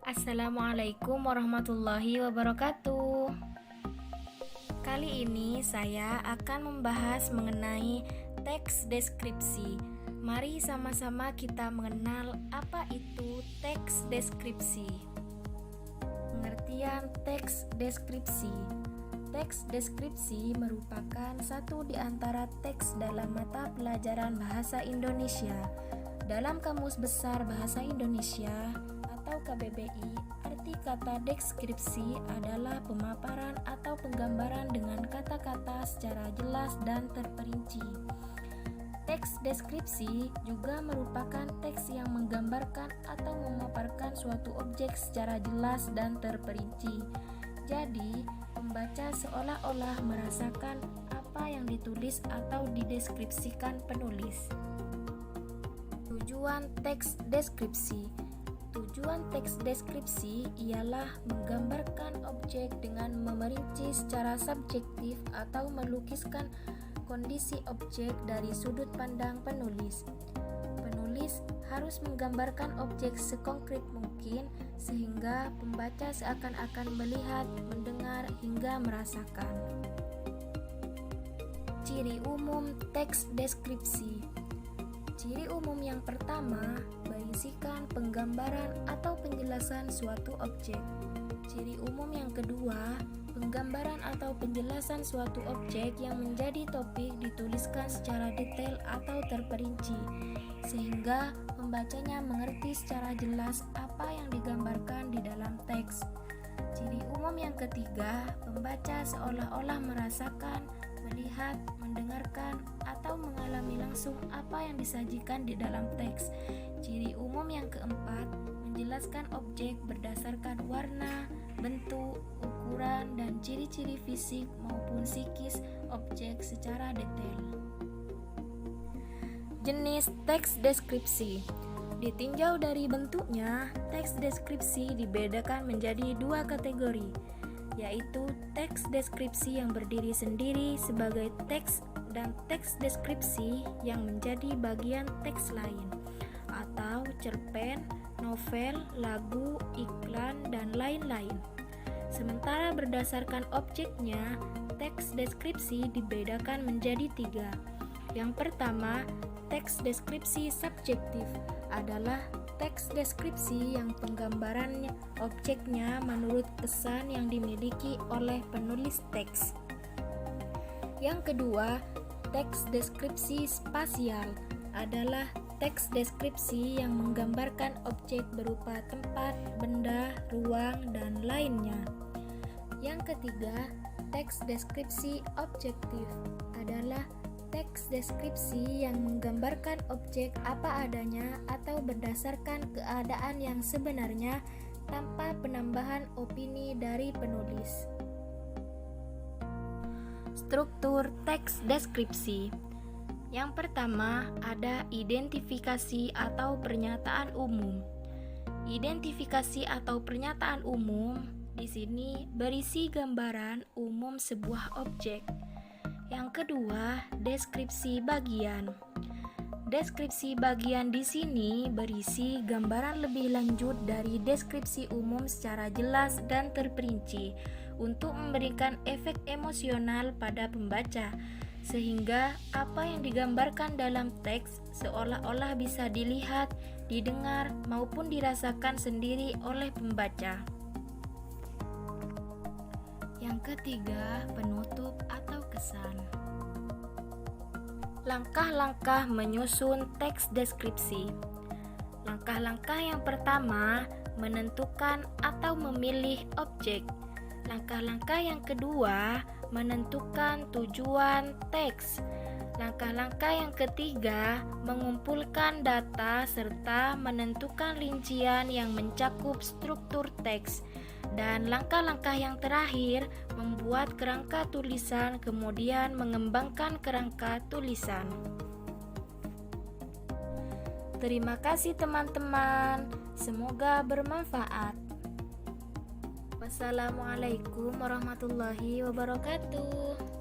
Assalamualaikum warahmatullahi wabarakatuh. Kali ini saya akan membahas mengenai teks deskripsi. Mari sama-sama kita mengenal apa itu teks deskripsi. Pengertian teks deskripsi. Teks deskripsi merupakan satu di antara teks dalam mata pelajaran Bahasa Indonesia. Dalam Kamus Besar Bahasa Indonesia atau KBBI, arti kata deskripsi adalah pemaparan atau penggambaran dengan kata-kata secara jelas dan terperinci. Teks deskripsi juga merupakan teks yang menggambarkan atau memaparkan suatu objek secara jelas dan terperinci. Jadi, pembaca seolah-olah merasakan apa yang ditulis atau dideskripsikan penulis. Tujuan teks deskripsi. Tujuan teks deskripsi ialah menggambarkan objek dengan memerinci secara subjektif atau melukiskan kondisi objek dari sudut pandang penulis. Penulis harus menggambarkan objek sekonkret mungkin sehingga pembaca seakan-akan melihat, mendengar, hingga merasakan. Ciri umum teks deskripsi. Ciri umum yang pertama, berisikan penggambaran atau penjelasan suatu objek. Ciri umum yang kedua, penggambaran atau penjelasan suatu objek yang menjadi topik dituliskan secara detail atau terperinci, sehingga pembacanya mengerti secara jelas apa yang digambarkan di dalam teks. Ciri umum yang ketiga, pembaca seolah-olah merasakan, melihat, mendengarkan, atau mengalami langsung apa yang disajikan di dalam teks. Ciri umum yang keempat, menjelaskan objek berdasarkan warna, bentuk, ukuran, dan ciri-ciri fisik maupun psikis objek secara detail. Jenis teks deskripsi. Ditinjau dari bentuknya, teks deskripsi dibedakan menjadi dua kategori, yaitu teks deskripsi yang berdiri sendiri sebagai teks dan teks deskripsi yang menjadi bagian teks lain, atau cerpen, novel, lagu, iklan, dan lain-lain. Sementara berdasarkan objeknya, teks deskripsi dibedakan menjadi tiga. Yang pertama, teks deskripsi subjektif adalah teks deskripsi yang penggambaran objeknya menurut kesan yang dimiliki oleh penulis teks. Yang kedua, teks deskripsi spasial adalah teks deskripsi yang menggambarkan objek berupa tempat, benda, ruang, dan lainnya. Yang ketiga, teks deskripsi objektif adalah teks deskripsi yang menggambarkan objek apa adanya atau berdasarkan keadaan yang sebenarnya tanpa penambahan opini dari penulis. Struktur teks deskripsi. Yang pertama, ada identifikasi atau pernyataan umum. Identifikasi atau pernyataan umum di sini berisi gambaran umum sebuah objek. Yang kedua, deskripsi bagian. Deskripsi bagian di sini berisi gambaran lebih lanjut dari deskripsi umum secara jelas dan terperinci untuk memberikan efek emosional pada pembaca, sehingga apa yang digambarkan dalam teks seolah-olah bisa dilihat, didengar, maupun dirasakan sendiri oleh pembaca. Yang ketiga, penutup atau kesan. Langkah-langkah menyusun teks deskripsi. Langkah-langkah yang pertama, menentukan atau memilih objek. Langkah-langkah yang kedua, menentukan tujuan teks. Langkah-langkah yang ketiga, mengumpulkan data serta menentukan rincian yang mencakup struktur teks. Dan langkah-langkah yang terakhir, membuat kerangka tulisan, kemudian mengembangkan kerangka tulisan. Terima kasih teman-teman, semoga bermanfaat. Wassalamualaikum warahmatullahi wabarakatuh.